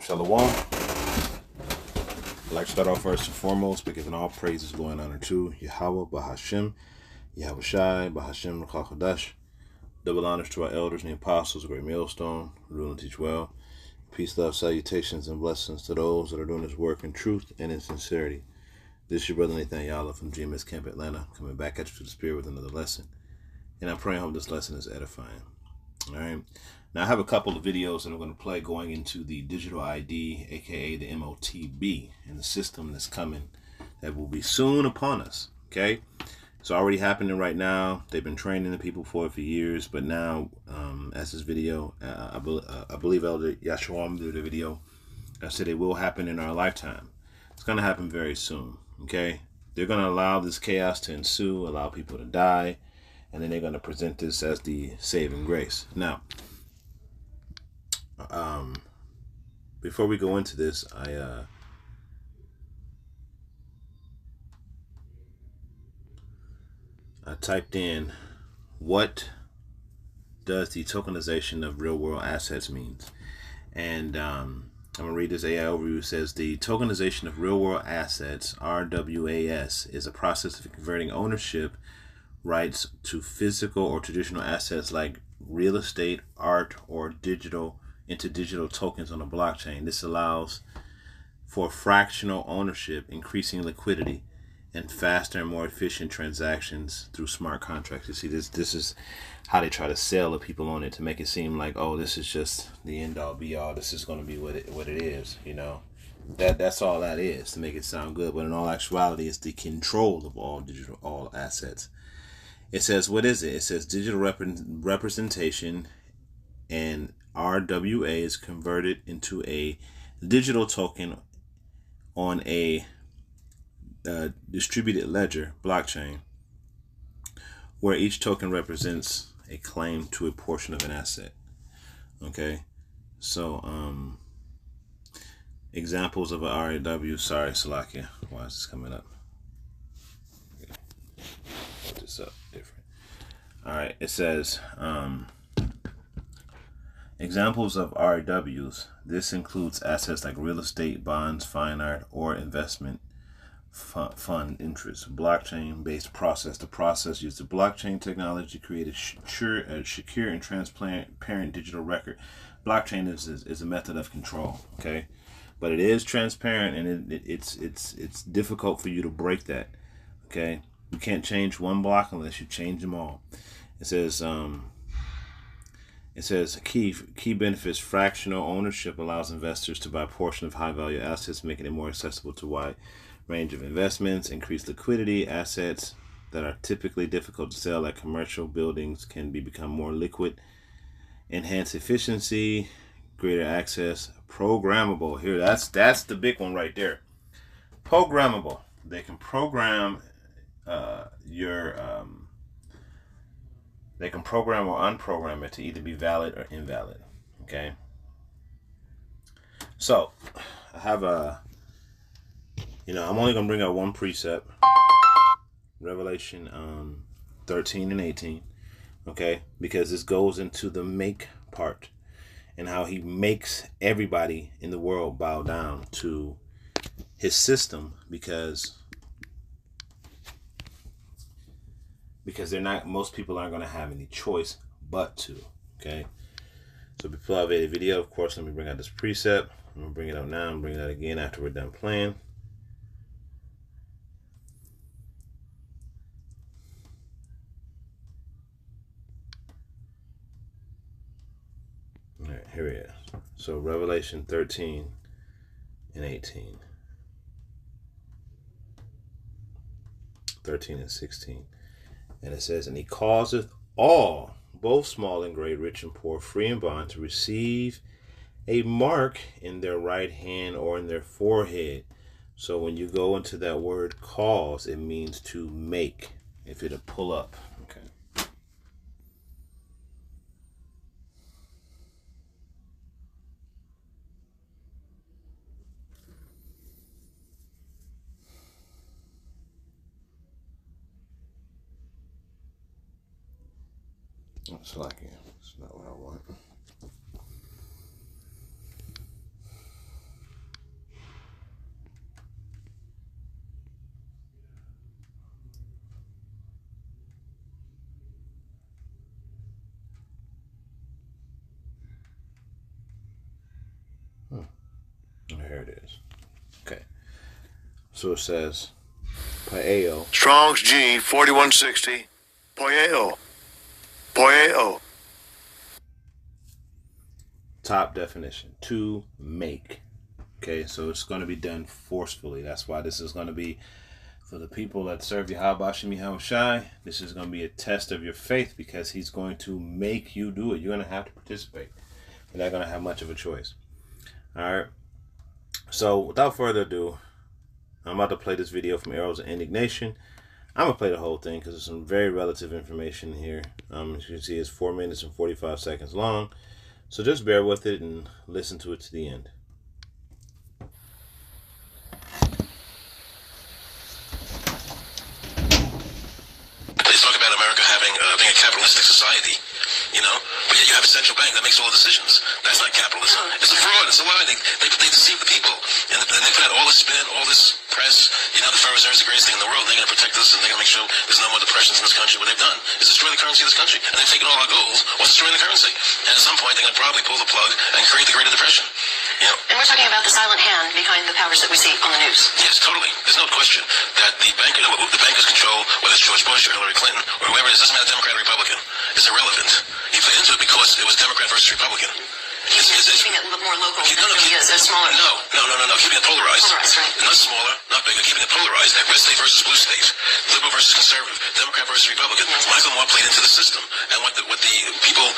Shalom, shalom. I'd like to start off first and foremost by giving all praises, glory, and honor to Yahweh, Bahashem, Yahweh Shai, Bahashem, Chachadash. Double honors to our elders and the apostles, great millstone, rule and teach well. Peace, love, salutations, and blessings to those that are doing this work in truth and in sincerity. This is your brother Nathaniel from GMS Camp Atlanta, coming back at you to the Spirit with another lesson. And I'm praying I hope this lesson is edifying. All right. Now, I have a couple of videos that I'm going to play going into the digital ID, aka the MOTB, and the system that's coming that will be soon upon us. Okay. It's already happening right now. They've been training the people for it for years, but now, as this video, I believe Elder Yahshua did a video. I said it will happen in our lifetime. It's going to happen very soon. Okay. They're going to allow this chaos to ensue, allow people to die, and then they're going to present this as the saving grace. Now, before we go into this, I typed in, what does the tokenization of real world assets means? And I'm going to read this AI overview. It says the tokenization of real world assets, RWAS, is a process of converting ownership rights to physical or traditional assets like real estate, art, or digital into digital tokens on a blockchain. This allows for fractional ownership, increasing liquidity, and faster and more efficient transactions through smart contracts. You see, this is how they try to sell the people on it to make it seem like, oh, this is just the end all be all. This is going to be what it is. You know, that's all that is, to make it sound good. But in all actuality, it's the control of all assets. It says, what is it? It says digital representation, and RWA is converted into a digital token on a distributed ledger blockchain, where each token represents a claim to a portion of an asset. Okay, so examples of an RAW. Sorry, Salakia, why is this coming up? Put this up different. All right, it says examples of RWs. This includes assets like real estate, bonds, fine art, or investment fund interest. Blockchain-based process. The process uses blockchain technology to create a secure and transparent digital record. Blockchain is a method of control. Okay, but it is transparent, and it's difficult for you to break that. Okay, you can't change one block unless you change them all. It says key benefits. Fractional ownership allows investors to buy a portion of high value assets, making it more accessible to wide range of investments. Increased liquidity. Assets that are typically difficult to sell, like commercial buildings, can become more liquid. Enhanced efficiency. Greater access. Programmable. Here, that's the big one right there. Programmable. They can program they can program or unprogram it to either be valid or invalid. Okay. So I have I'm only going to bring out one precept, Revelation 13 and 18. Okay. Because this goes into the make part and how he makes everybody in the world bow down to his system, because most people aren't going to have any choice but to. Okay, so before I play the video, of course, let me bring out this precept. I'm going to bring it up now and bring it out again after we're done playing. All right, here it is. So Revelation 13 and 18. 13 and 16. And it says, and he causeth all, both small and great, rich and poor, free and bond, to receive a mark in their right hand or in their forehead. So when you go into that word cause, it means to make, if it'll pull up. Okay. It's like, it's not what I want. Here it is. Okay. So it says, Paeo. Strong's G 4160. Paeo. Paeo. Top definition, to make. Okay, so it's going to be done forcefully. That's why this is going to be for the people that serve Yahweh Shem Yahweh Shai. This is going to be a test of your faith because he's going to make you do it. You're going to have to participate. You're not going to have much of a choice. All right. So without further ado, I'm about to play this video from Arrows of Indignation. I'm going to play the whole thing because there's some very relative information here. As you can see, it's 4 minutes and 45 seconds long. So just bear with it and listen to it to the end. They talk about America being a capitalistic society, you know, but yet you have a central bank that makes all the decisions. That's not capitalism. It's a fraud. It's a lie. They deceive the people. And they put out all this spin, all this press. You know, the Federal Reserve is the greatest thing in the world. They're going to protect us and they're going to make sure there's no more depressions in this country. What they've done is destroy the currency of this country. And they've taken all our goals while destroying the currency. And at some point, they're going to probably pull the plug and create the Great Depression. You know? And we're talking about the silent hand behind the powers that we see on the news. Yes, totally. There's no question that the bankers control, whether it's George Bush or Hillary Clinton or whoever it is, doesn't matter, Democrat or Republican. It's irrelevant. He played into it because it was Democrat versus Republican. Keeping it more local than it really is. They're smaller. No. Keeping it polarized. Polarized, right. Not smaller, not bigger. Keeping it polarized. Red state versus blue state. Liberal versus conservative. Democrat versus Republican. Michael Moore played into the system and what the people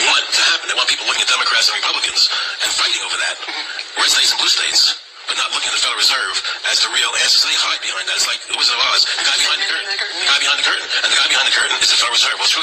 want to happen. They want people looking at Democrats and Republicans and fighting over that. Red states and blue states, but not looking at the Federal Reserve as the real answer. So they hide behind that. It's like the Wizard of Oz. The guy behind the curtain. The guy behind the curtain. And the guy behind the curtain is the Federal Reserve. Well, it's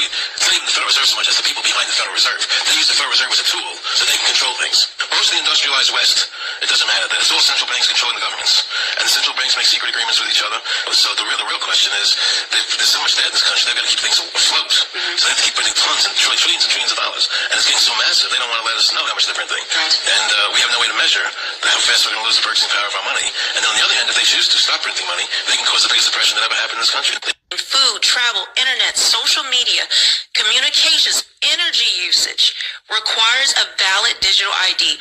not even the Federal Reserve so much as the people behind the Federal Reserve. They use the Federal Reserve as a tool so they can control things. Most of the industrialized West, it doesn't matter. It's all central banks controlling the governments. And the central banks make secret agreements with each other. So the real question is, there's so much debt in this country, they've got to keep things afloat. So they have to keep printing tons and trillions and trillions of dollars. And it's getting so massive, they don't want to let us know how much they're printing. And we have no way to measure how fast we're going to lose the purchasing power of our money. And then on the other hand, if they choose to stop printing money, they can cause the biggest depression that ever happened in this country. Food, travel, internet, social media, communications, energy usage requires a valid digital ID,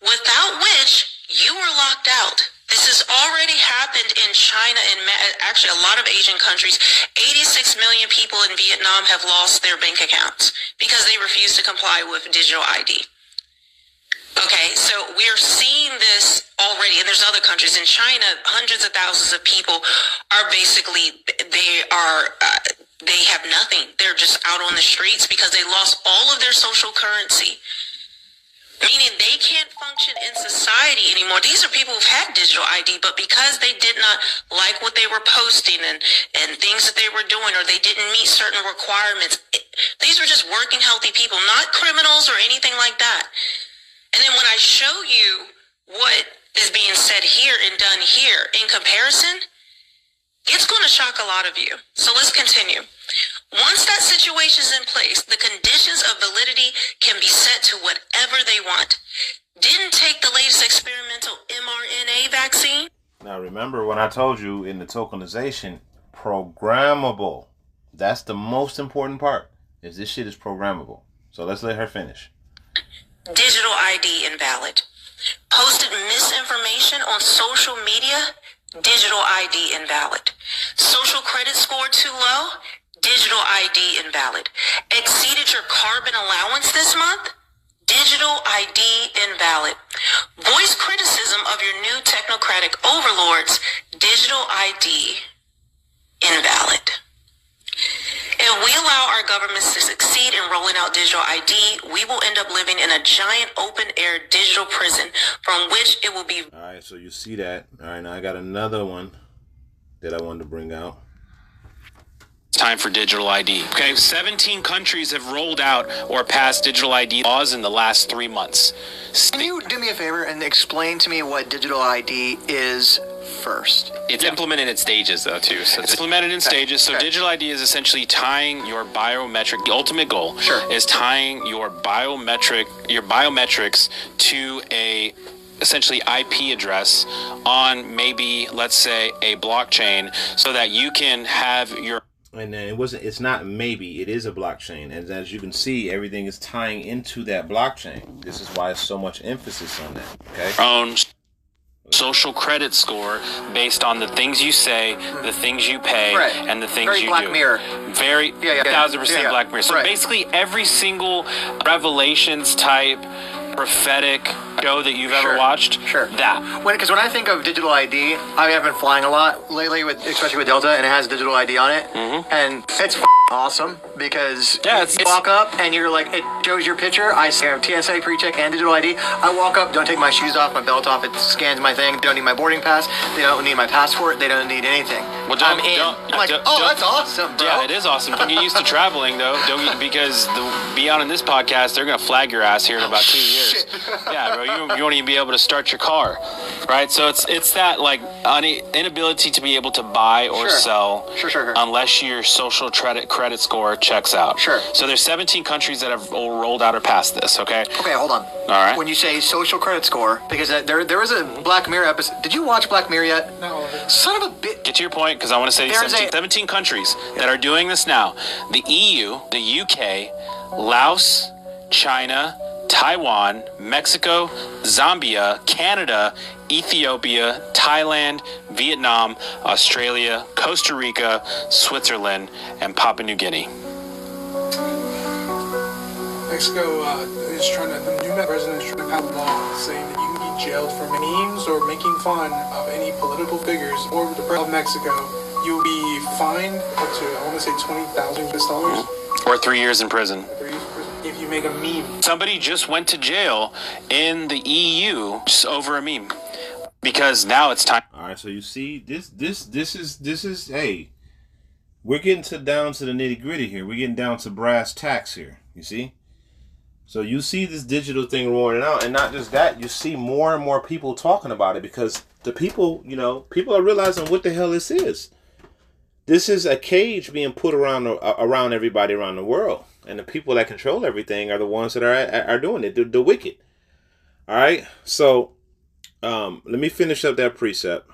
without which you are locked out. This has already happened in China and actually a lot of Asian countries. 86 million people in Vietnam have lost their bank accounts because they refuse to comply with digital ID. Okay, so we're seeing this already, and there's other countries. In China, hundreds of thousands of people are basically, they have nothing. They're just out on the streets because they lost all of their social currency. Meaning they can't function in society anymore. These are people who've had digital ID, but because they did not like what they were posting and things that they were doing, or they didn't meet certain requirements, these were just working, healthy people, not criminals or anything like that. And then when I show you what is being said here and done here in comparison, it's going to shock a lot of you. So let's continue. Once that situation is in place, the conditions of validity can be set to whatever they want. Didn't take the latest experimental mRNA vaccine. Now remember when I told you in the tokenization, programmable. That's the most important part, is this shit is programmable. So let's let her finish. Digital ID invalid. Posted misinformation on social media, digital ID invalid. Social credit score too low, digital ID invalid. Exceeded your carbon allowance this month, digital ID invalid. Voice criticism of your new technocratic overlords, digital ID invalid. If we allow our governments to succeed in rolling out digital ID, we will end up living in a giant open-air digital prison from which it will be... All right, so you see that. All right, now I got another one that I wanted to bring out. It's time for digital ID. Okay, 17 countries have rolled out or passed digital ID laws in the last 3 months. Can you do me a favor and explain to me what digital ID is first? It's implemented in stages, though, too. So it's implemented in stages. So digital ID is essentially tying your biometric. The ultimate goal is tying your biometrics to a essentially IP address on maybe, let's say, a blockchain, so that you can have your... And then it's not maybe, it is a blockchain. And as you can see, everything is tying into that blockchain. This is why it's so much emphasis on that. Okay. Own social credit score based on the things you say, the things you pay, and the things Very you Black do. Mirror. Very 1,000% Black Mirror. So basically every single Revelations type prophetic show that you've ever watched, that. Because when I think of digital ID, I have been flying a lot lately, especially with Delta, and it has digital ID on it, and it's awesome because you walk up and you're like, it shows your picture. I have TSA pre-check and digital ID. I walk up, don't take my shoes off, my belt off. It scans my thing. They don't need my boarding pass. They don't need my passport. They don't need anything. Well, I'm in. I'm like, that's awesome, bro. Yeah, it is awesome. Don't get used to traveling, though. Because beyond in this podcast, they're gonna flag your ass here in about 2 years. Yeah, bro, you won't even be able to start your car, right? So it's that like inability to be able to buy or sell unless your social credit score checks out. So there's 17 countries that have rolled out or passed this. Okay, hold on. All right. When you say social credit score, because there was a Black Mirror episode. Did you watch Black Mirror yet? No. Son of a bitch. Get to your point, because I want to say 17 countries that are doing this now. The EU, the UK, Laos, China, Taiwan, Mexico, Zambia, Canada, Ethiopia, Thailand, Vietnam, Australia, Costa Rica, Switzerland, and Papua New Guinea. Mexico is the new president is trying to pass a law saying that you can be jailed for memes or making fun of any political figures or the president of Mexico. You'll be fined up to, I want to say, $20,000. Or 3 years in prison. If you make a meme. Somebody just went to jail in the EU just over a meme. Because now it's time. All right, so you see, this is hey, we're getting down to the nitty gritty here. We're getting down to brass tacks here. You see? So you see this digital thing rolling out, and not just that, you see more and more people talking about it because the people, people are realizing what the hell this is. This is a cage being put around everybody around the world, and the people that control everything are the ones that are doing it. The wicked. All right. So let me finish up that precept.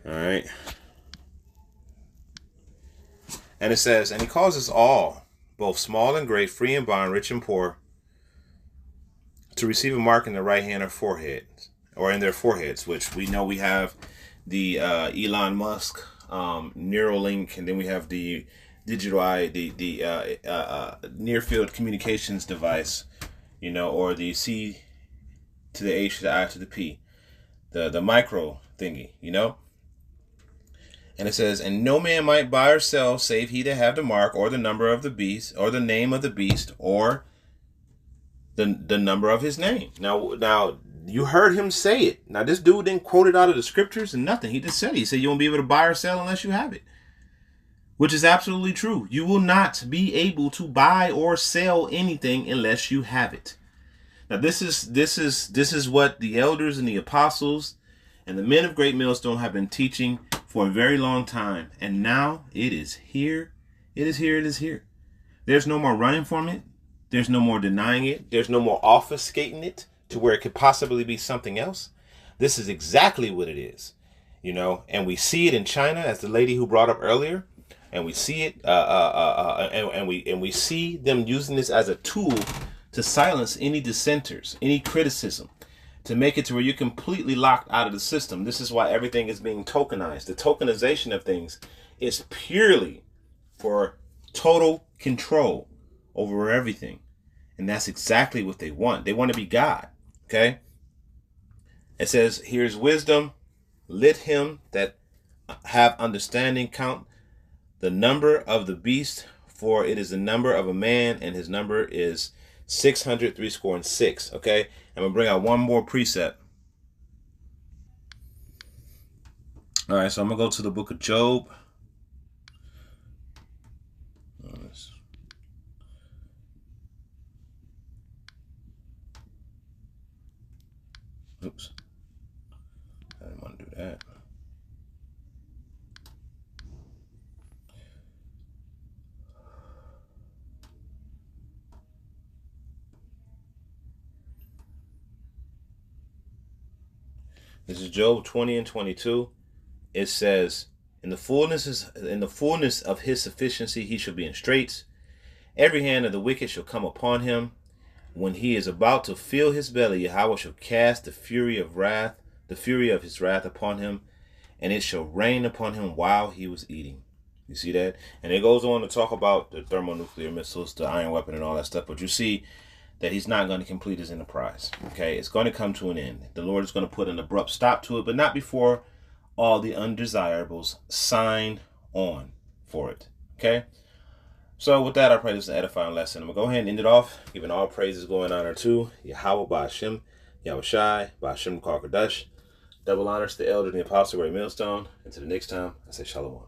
All right. And it says, and he calls us all, both small and great, free and bond, rich and poor, to receive a mark in the right hand or forehead, or in their foreheads, which we know we have the Elon Musk Neuralink, and then we have the digital eye, the near field communications device, or the C to the H to the I to the P, the micro thingy, And it says, and no man might buy or sell save he that have the mark or the number of the beast or the name of the beast or the number of his name. Now you heard him say it. Now this dude didn't quote it out of the scriptures and nothing. He just said it. He said you won't be able to buy or sell unless you have it. Which is absolutely true. You will not be able to buy or sell anything unless you have it. Now this is what the elders and the apostles and the men of Great Millstone have been teaching for a very long time. And now it is here. It is here. It is here. There's no more running from it. There's no more denying it. There's no more obfuscating it to where it could possibly be something else. This is exactly what it is, and we see it in China, as the lady who brought up earlier, and we see it, and we see them using this as a tool to silence any dissenters, any criticism, to make it to where you're completely locked out of the system. This is why everything is being tokenized. The tokenization of things is purely for total control over everything. And that's exactly what they want. They want to be God. Okay? It says, here's wisdom. Let him that have understanding count the number of the beast, for it is the number of a man, and his number is 666. Okay? I'm going to bring out one more precept. All right, so I'm going to go to the book of Job. Oops. I didn't want to do that. This is Job 20 and 22. It says, In the fullness of his sufficiency, he shall be in straits. Every hand of the wicked shall come upon him. When he is about to fill his belly, Yahweh shall cast the fury of his wrath upon him, and it shall rain upon him while he was eating. You see that? And it goes on to talk about the thermonuclear missiles, the iron weapon, and all that stuff. But you see that he's not going to complete his enterprise. Okay? It's going to come to an end. The Lord is going to put an abrupt stop to it, but not before all the undesirables sign on for it. Okay? So with that, I pray this is an edifying lesson. I'm going to go ahead and end it off, giving all praises, glory, and honor to Yahweh, Bahashim, Yahweh Shai, Bahashim, Karkadash. Double honors to the elder and the apostle, Ray Millstone. Until the next time, I say shalom.